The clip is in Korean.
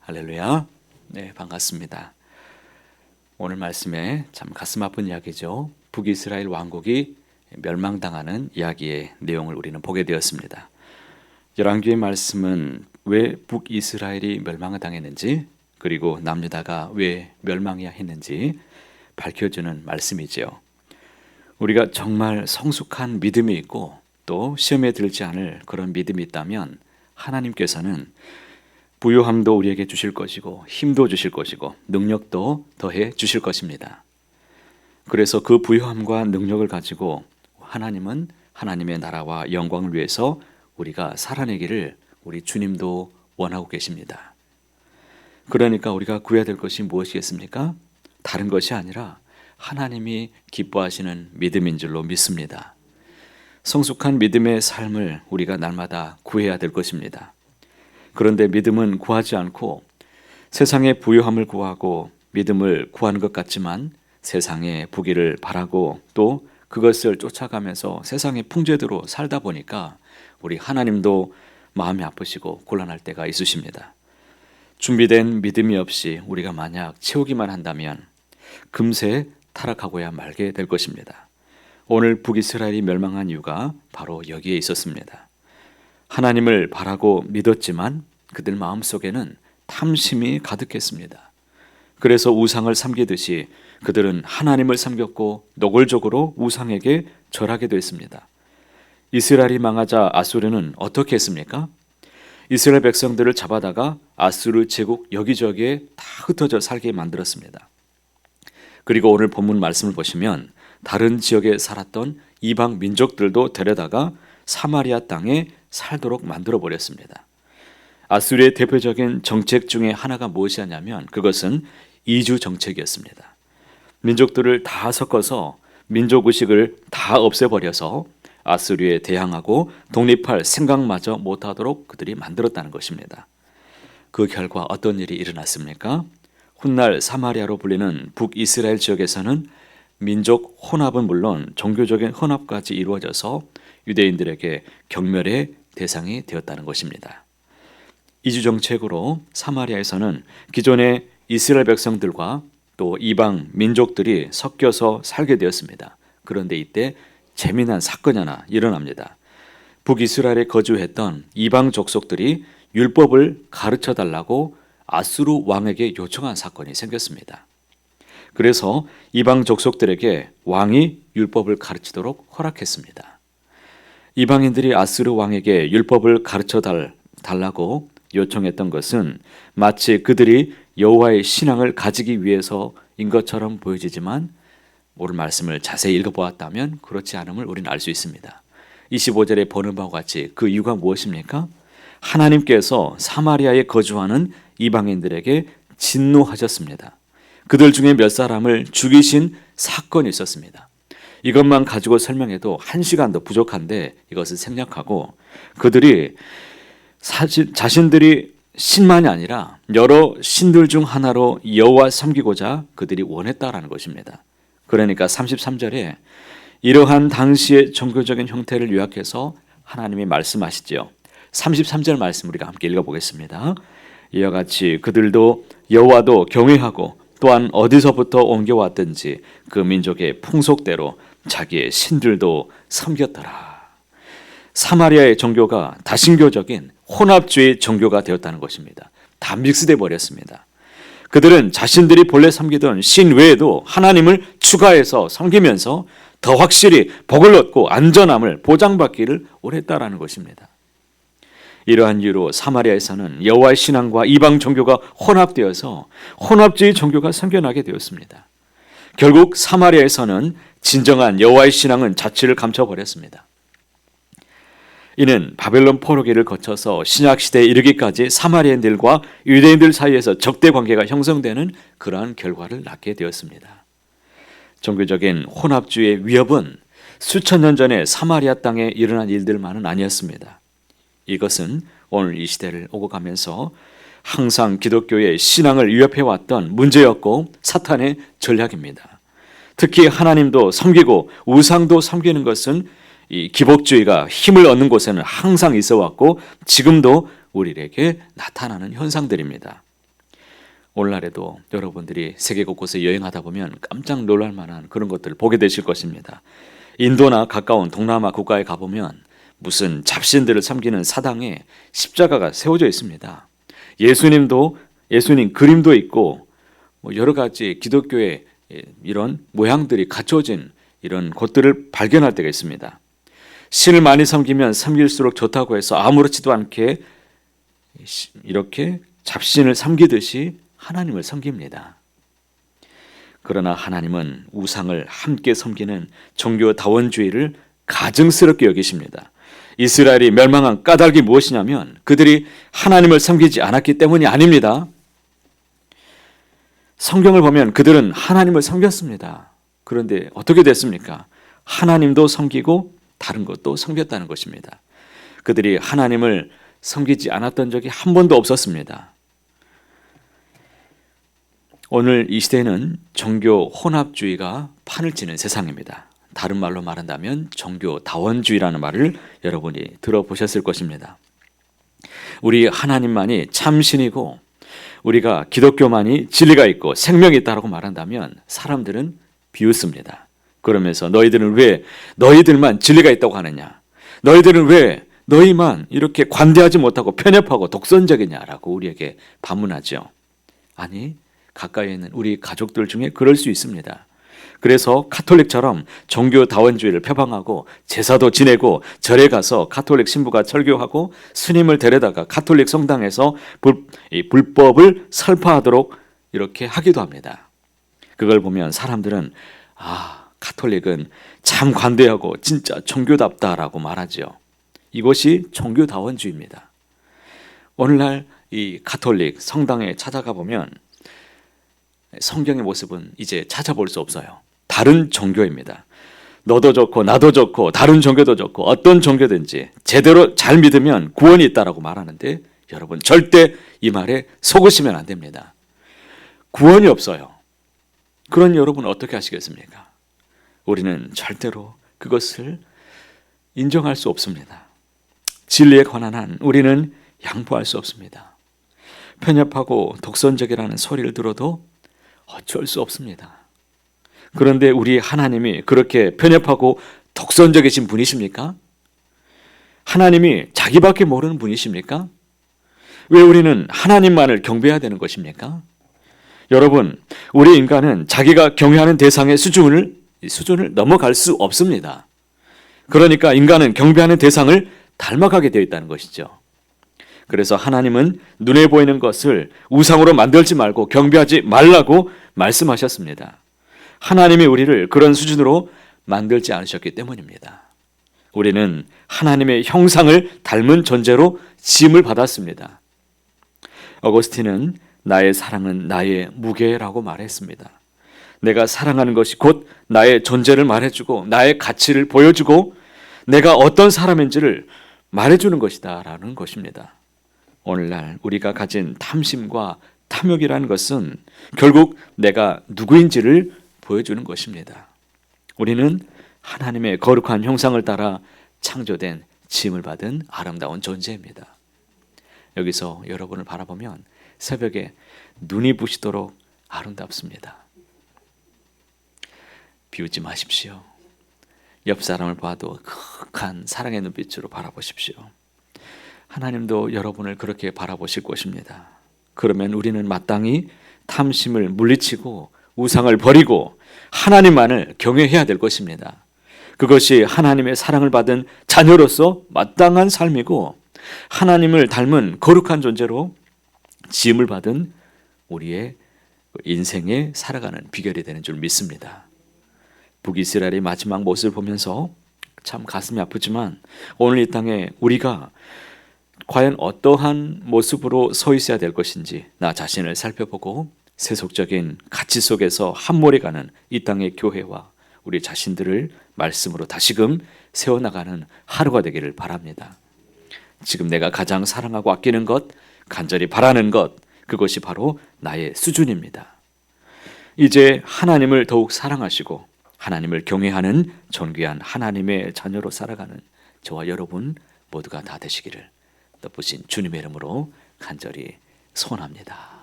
할렐루야. 네, 반갑습니다. 오늘 말씀에 참 가슴 아픈 이야기죠. 북이스라엘 왕국이 멸망당하는 이야기의 내용을 우리는 보게 되었습니다. 열왕기의 말씀은 왜 북이스라엘이 멸망을 당했는지, 그리고 남유다가 왜 멸망해야 했는지 밝혀주는 말씀이지요. 우리가 정말 성숙한 믿음이 있고 또 시험에 들지 않을 그런 믿음이 있다면 하나님께서는 부요함도 우리에게 주실 것이고 힘도 주실 것이고 능력도 더해 주실 것입니다. 그래서 그 부요함과 능력을 가지고 하나님은 하나님의 나라와 영광을 위해서 우리가 살아내기를 우리 주님도 원하고 계십니다. 그러니까 우리가 구해야 될 것이 무엇이겠습니까? 다른 것이 아니라 하나님이 기뻐하시는 믿음인 줄로 믿습니다. 성숙한 믿음의 삶을 우리가 날마다 구해야 될 것입니다. 그런데 믿음은 구하지 않고 세상의 부요함을 구하고 믿음을 구하는 것 같지만 세상의 부귀를 바라고 또 그것을 쫓아가면서 세상의 풍제대로 살다 보니까 우리 하나님도 마음이 아프시고 곤란할 때가 있으십니다. 준비된 믿음이 없이 우리가 만약 채우기만 한다면 금세 타락하고야 말게 될 것입니다. 오늘 북이스라엘이 멸망한 이유가 바로 여기에 있었습니다. 하나님을 바라고 믿었지만 그들 마음속에는 탐심이 가득했습니다. 그래서 우상을 섬기듯이 그들은 하나님을 섬겼고 노골적으로 우상에게 절하게 됐습니다. 이스라엘이 망하자 아수르는 어떻게 했습니까? 이스라엘 백성들을 잡아다가 아수르 제국 여기저기에 다 흩어져 살게 만들었습니다. 그리고 오늘 본문 말씀을 보시면 다른 지역에 살았던 이방 민족들도 데려다가 사마리아 땅에 살도록 만들어 버렸습니다. 아수르의 대표적인 정책 중에 하나가 무엇이었냐면 그것은 이주 정책이었습니다. 민족들을 다 섞어서 민족의식을 다 없애버려서 아수르에 대항하고 독립할 생각마저 못하도록 그들이 만들었다는 것입니다. 그 결과 어떤 일이 일어났습니까? 훗날 사마리아로 불리는 북이스라엘 지역에서는 민족 혼합은 물론 종교적인 혼합까지 이루어져서 유대인들에게 경멸의 대상이 되었다는 것입니다. 이주 정책으로 사마리아에서는 기존의 이스라엘 백성들과 또 이방 민족들이 섞여서 살게 되었습니다. 그런데 이때 재미난 사건이 하나 일어납니다. 북이스라엘에 거주했던 이방 족속들이 율법을 가르쳐 달라고 아수르 왕에게 요청한 사건이 생겼습니다. 그래서 이방 족속들에게 왕이 율법을 가르치도록 허락했습니다. 이방인들이 아수르 왕에게 율법을 가르쳐 달라고 요청했던 것은 마치 그들이 여호와의 신앙을 가지기 위해서인 것처럼 보여지지만 오늘 말씀을 자세히 읽어보았다면 그렇지 않음을 우리는 알 수 있습니다. 25절에 보는 바와 같이 그 이유가 무엇입니까? 하나님께서 사마리아에 거주하는 이방인들에게 진노하셨습니다. 그들 중에 몇 사람을 죽이신 사건이 있었습니다. 이것만 가지고 설명해도 1시간도 부족한데 이것을 생략하고 그들이 자신들이 신만이 아니라 여러 신들 중 하나로 여호와 섬기고자 그들이 원했다라는 것입니다. 그러니까 33절에 이러한 당시의 종교적인 형태를 요약해서 하나님이 말씀하시죠. 33절 말씀 우리가 함께 읽어보겠습니다. 이와 같이 그들도 여호와도 경외하고 또한 어디서부터 옮겨왔든지 그 민족의 풍속대로 자기의 신들도 섬겼더라. 사마리아의 종교가 다신교적인 혼합주의 종교가 되었다는 것입니다. 다 믹스돼 버렸습니다. 그들은 자신들이 본래 섬기던 신 외에도 하나님을 추가해서 섬기면서 더 확실히 복을 얻고 안전함을 보장받기를 원했다라는 것입니다. 이러한 이유로 사마리아에서는 여호와의 신앙과 이방 종교가 혼합되어서 혼합주의 종교가 생겨나게 되었습니다. 결국 사마리아에서는 진정한 여호와의 신앙은 자취를 감춰버렸습니다. 이는 바벨론 포로기를 거쳐서 신약시대에 이르기까지 사마리아인들과 유대인들 사이에서 적대 관계가 형성되는 그러한 결과를 낳게 되었습니다. 종교적인 혼합주의의 위협은 수천 년 전에 사마리아 땅에 일어난 일들만은 아니었습니다. 이것은 오늘 이 시대를 오고 가면서 항상 기독교의 신앙을 위협해왔던 문제였고 사탄의 전략입니다. 특히 하나님도 섬기고 우상도 섬기는 것은 이 기복주의가 힘을 얻는 곳에는 항상 있어 왔고 지금도 우리에게 나타나는 현상들입니다. 오늘날에도 여러분들이 세계 곳곳에 여행하다 보면 깜짝 놀랄 만한 그런 것들을 보게 되실 것입니다. 인도나 가까운 동남아 국가에 가보면 무슨 잡신들을 섬기는 사당에 십자가가 세워져 있습니다. 예수님 그림도 있고 여러 가지 기독교의 이런 모양들이 갖춰진 이런 곳들을 발견할 때가 있습니다. 신을 많이 섬기면 섬길수록 좋다고 해서 아무렇지도 않게 이렇게 잡신을 섬기듯이 하나님을 섬깁니다. 그러나 하나님은 우상을 함께 섬기는 종교다원주의를 가증스럽게 여기십니다. 이스라엘이 멸망한 까닭이 무엇이냐면 그들이 하나님을 섬기지 않았기 때문이 아닙니다. 성경을 보면 그들은 하나님을 섬겼습니다. 그런데 어떻게 됐습니까? 하나님도 섬기고 다른 것도 섬겼다는 것입니다. 그들이 하나님을 섬기지 않았던 적이 한 번도 없었습니다. 오늘 이 시대는 종교 혼합주의가 판을 치는 세상입니다. 다른 말로 말한다면 종교다원주의라는 말을 여러분이 들어보셨을 것입니다. 우리 하나님만이 참신이고 우리가 기독교만이 진리가 있고 생명이 있다고 말한다면 사람들은 비웃습니다. 그러면서 너희들은 왜 너희들만 진리가 있다고 하느냐? 너희들은 왜 너희만 이렇게 관대하지 못하고 편협하고 독선적이냐라고 우리에게 반문하죠. 아니, 가까이 있는 우리 가족들 중에 그럴 수 있습니다. 그래서 카톨릭처럼 종교다원주의를 표방하고 제사도 지내고 절에 가서 카톨릭 신부가 설교하고 스님을 데려다가 카톨릭 성당에서 불법을 설파하도록 이렇게 하기도 합니다. 그걸 보면 사람들은 카톨릭은 참 관대하고 진짜 종교답다라고 말하죠. 이것이 종교다원주의입니다. 오늘날 이 카톨릭 성당에 찾아가 보면 성경의 모습은 이제 찾아볼 수 없어요. 다른 종교입니다. 너도 좋고 나도 좋고 다른 종교도 좋고 어떤 종교든지 제대로 잘 믿으면 구원이 있다라고 말하는데 여러분 절대 이 말에 속으시면 안 됩니다. 구원이 없어요. 그런 여러분 어떻게 하시겠습니까? 우리는 절대로 그것을 인정할 수 없습니다. 진리에 관한 한 우리는 양보할 수 없습니다. 편협하고 독선적이라는 소리를 들어도 어쩔 수 없습니다. 그런데 우리 하나님이 그렇게 편협하고 독선적이신 분이십니까? 하나님이 자기밖에 모르는 분이십니까? 왜 우리는 하나님만을 경배해야 되는 것입니까? 여러분, 우리 인간은 자기가 경외하는 대상의 수준을 넘어갈 수 없습니다. 그러니까 인간은 경배하는 대상을 닮아가게 되어 있다는 것이죠. 그래서 하나님은 눈에 보이는 것을 우상으로 만들지 말고 경배하지 말라고 말씀하셨습니다. 하나님이 우리를 그런 수준으로 만들지 않으셨기 때문입니다. 우리는 하나님의 형상을 닮은 존재로 지음을 받았습니다. 어거스틴은 나의 사랑은 나의 무게라고 말했습니다. 내가 사랑하는 것이 곧 나의 존재를 말해주고 나의 가치를 보여주고 내가 어떤 사람인지를 말해주는 것이다 라는 것입니다. 오늘날 우리가 가진 탐심과 탐욕이라는 것은 결국 내가 누구인지를 보여주는 것입니다. 우리는 하나님의 거룩한 형상을 따라 창조된 지음을 받은 아름다운 존재입니다. 여기서 여러분을 바라보면 새벽에 눈이 부시도록 아름답습니다. 비웃지 마십시오. 옆 사람을 봐도 극한 사랑의 눈빛으로 바라보십시오. 하나님도 여러분을 그렇게 바라보실 것입니다. 그러면 우리는 마땅히 탐심을 물리치고 우상을 버리고 하나님만을 경외해야 될 것입니다. 그것이 하나님의 사랑을 받은 자녀로서 마땅한 삶이고 하나님을 닮은 거룩한 존재로 지음을 받은 우리의 인생에 살아가는 비결이 되는 줄 믿습니다. 북이스라엘의 마지막 모습을 보면서 참 가슴이 아프지만 오늘 이 땅에 우리가 과연 어떠한 모습으로 서 있어야 될 것인지 나 자신을 살펴보고 세속적인 가치 속에서 함몰해가는 이 땅의 교회와 우리 자신들을 말씀으로 다시금 세워나가는 하루가 되기를 바랍니다. 지금 내가 가장 사랑하고 아끼는 것, 간절히 바라는 것, 그것이 바로 나의 수준입니다. 이제 하나님을 더욱 사랑하시고 하나님을 경외하는 존귀한 하나님의 자녀로 살아가는 저와 여러분 모두가 다 되시기를 뜻부신 주님의 이름으로 간절히 소원합니다.